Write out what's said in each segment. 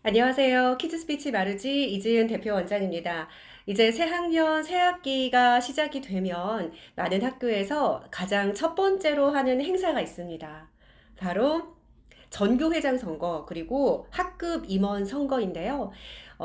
안녕하세요. 키즈스피치 마르지 이지은 대표 원장입니다. 이제 새 학년, 새 학기가 시작이 되면 많은 학교에서 가장 첫 번째로 하는 행사가 있습니다. 바로 전교회장 선거, 그리고 학급 임원 선거인데요.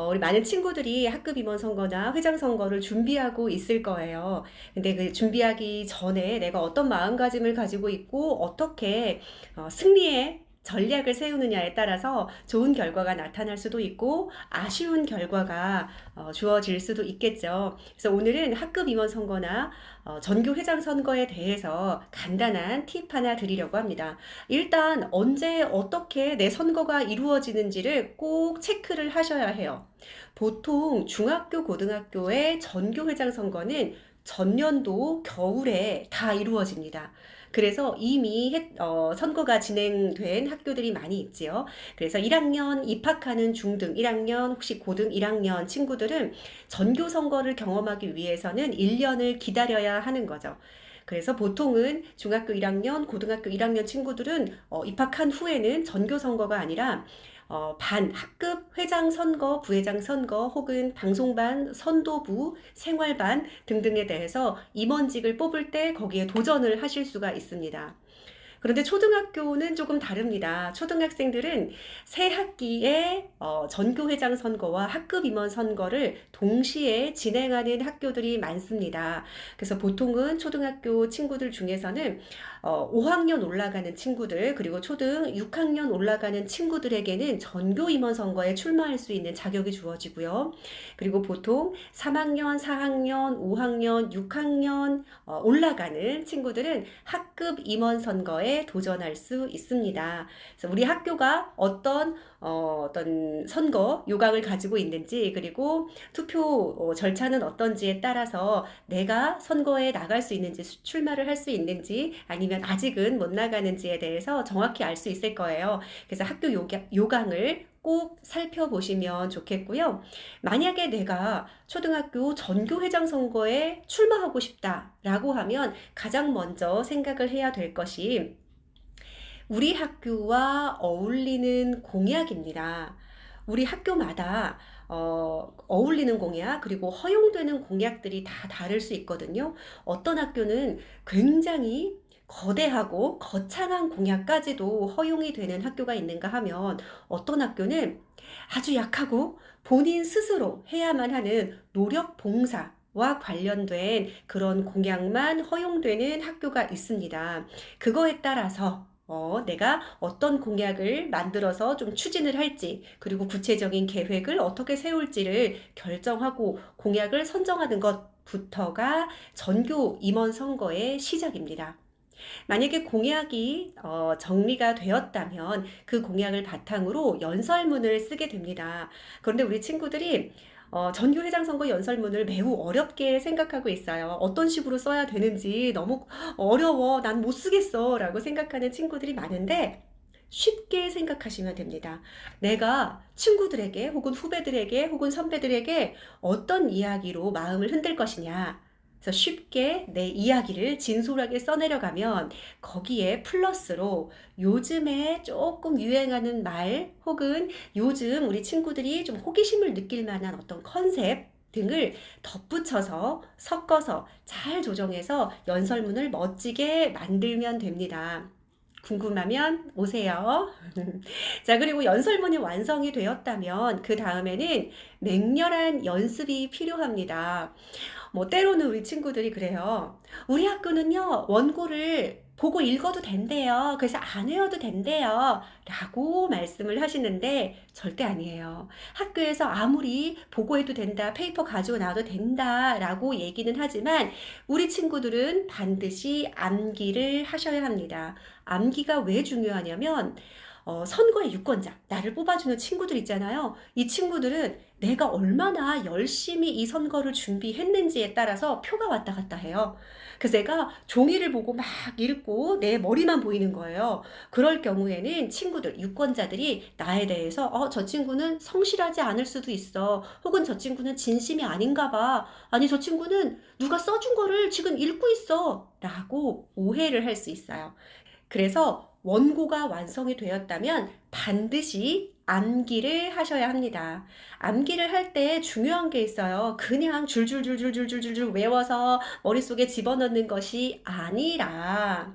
우리 많은 친구들이 학급 임원 선거나 회장 선거를 준비하고 있을 거예요. 근데 그 준비하기 전에 내가 어떤 마음가짐을 가지고 있고 어떻게 승리에 전략을 세우느냐에 따라서 좋은 결과가 나타날 수도 있고 아쉬운 결과가 주어질 수도 있겠죠. 그래서 오늘은 학급 임원 선거나 전교 회장 선거에 대해서 간단한 팁 하나 드리려고 합니다. 일단 언제 어떻게 내 선거가 이루어지는지를 꼭 체크를 하셔야 해요. 보통 중학교, 고등학교의 전교 회장 선거는 전년도 겨울에 다 이루어집니다. 그래서 이미 선거가 진행된 학교들이 많이 있지요. 그래서 1학년 입학하는 중등, 1학년 혹시 고등 1학년 친구들은 전교 선거를 경험하기 위해서는 1년을 기다려야 하는 거죠. 그래서 보통은 중학교 1학년, 고등학교 1학년 친구들은 입학한 후에는 전교 선거가 아니라 학급 회장 선거, 부회장 선거, 혹은 방송반, 선도부, 생활반 등등에 대해서 임원직을 뽑을 때 거기에 도전을 하실 수가 있습니다. 그런데 초등학교는 조금 다릅니다. 초등학생들은 새 학기에 전교회장 선거와 학급 임원 선거를 동시에 진행하는 학교들이 많습니다. 그래서 보통은 초등학교 친구들 중에서는 5학년 올라가는 친구들, 그리고 초등 6학년 올라가는 친구들에게는 전교 임원 선거에 출마할 수 있는 자격이 주어지고요. 그리고 보통 3학년, 4학년, 5학년, 6학년 올라가는 친구들은 학급 임원 선거에 도전할 수 있습니다. 그래서 우리 학교가 어떤 선거 요강을 가지고 있는지, 그리고 투표 절차는 어떤지에 따라서 내가 선거에 나갈 수 있는지, 출마를 할 수 있는지, 아니면 아직은 못 나가는지에 대해서 정확히 알 수 있을 거예요. 그래서 학교 요강을 꼭 살펴보시면 좋겠고요. 만약에 내가 초등학교 전교회장 선거에 출마하고 싶다라고 하면 가장 먼저 생각을 해야 될 것이 우리 학교와 어울리는 공약입니다. 우리 학교마다 어울리는 공약, 그리고 허용되는 공약들이 다 다를 수 있거든요. 어떤 학교는 굉장히 거대하고 거창한 공약까지도 허용이 되는 학교가 있는가 하면 어떤 학교는 아주 약하고 본인 스스로 해야만 하는 노력 봉사와 관련된 그런 공약만 허용되는 학교가 있습니다. 그거에 따라서 내가 어떤 공약을 만들어서 좀 추진을 할지, 그리고 구체적인 계획을 어떻게 세울지를 결정하고 공약을 선정하는 것부터가 전교 임원 선거의 시작입니다. 만약에 공약이 정리가 되었다면 그 공약을 바탕으로 연설문을 쓰게 됩니다. 그런데 우리 친구들이 전교회장 선거 연설문을 매우 어렵게 생각하고 있어요. 어떤 식으로 써야 되는지 너무 어려워, 난 못 쓰겠어 라고 생각하는 친구들이 많은데 쉽게 생각하시면 됩니다. 내가 친구들에게 혹은 후배들에게 혹은 선배들에게 어떤 이야기로 마음을 흔들 것이냐, 그래서 쉽게 내 이야기를 진솔하게 써내려가면 거기에 플러스로 요즘에 조금 유행하는 말, 혹은 요즘 우리 친구들이 좀 호기심을 느낄 만한 어떤 컨셉 등을 덧붙여서 섞어서 잘 조정해서 연설문을 멋지게 만들면 됩니다. 궁금하면 오세요. 자, 그리고 연설문이 완성이 되었다면 그 다음에는 맹렬한 연습이 필요합니다. 뭐 때로는 우리 친구들이 그래요. 우리 학교는요, 원고를 보고 읽어도 된대요. 그래서 안 외워도 된대요. 라고 말씀을 하시는데 절대 아니에요. 학교에서 아무리 보고해도 된다, 페이퍼 가지고 나와도 된다 라고 얘기는 하지만 우리 친구들은 반드시 암기를 하셔야 합니다. 암기가 왜 중요하냐면 선거의 유권자, 나를 뽑아주는 친구들 있잖아요. 이 친구들은 내가 얼마나 열심히 이 선거를 준비했는지에 따라서 표가 왔다 갔다 해요. 그래서 내가 종이를 보고 막 읽고 내 머리만 보이는 거예요. 그럴 경우에는 친구들, 유권자들이 나에 대해서 저 친구는 성실하지 않을 수도 있어. 혹은 저 친구는 진심이 아닌가 봐. 아니, 저 친구는 누가 써준 거를 지금 읽고 있어. 라고 오해를 할 수 있어요. 그래서 원고가 완성이 되었다면 반드시 암기를 하셔야 합니다. 암기를 할 때 중요한 게 있어요. 그냥 줄줄줄줄줄줄줄 외워서 머릿속에 집어넣는 것이 아니라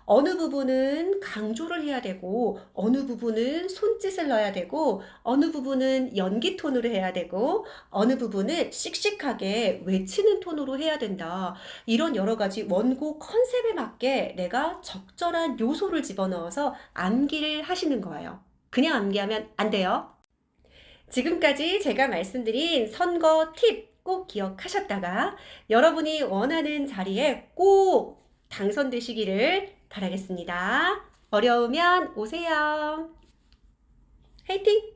어느 부분은 강조를 해야 되고 어느 부분은 손짓을 넣어야 되고 어느 부분은 연기 톤으로 해야 되고 어느 부분은 씩씩하게 외치는 톤으로 해야 된다. 이런 여러 가지 원고 컨셉에 맞게 내가 적절한 요소를 집어넣어서 암기를 하시는 거예요. 그냥 암기하면 안 돼요. 지금까지 제가 말씀드린 선거 팁 꼭 기억하셨다가 여러분이 원하는 자리에 꼭 당선되시기를 바라겠습니다. 어려우면 오세요. 화이팅!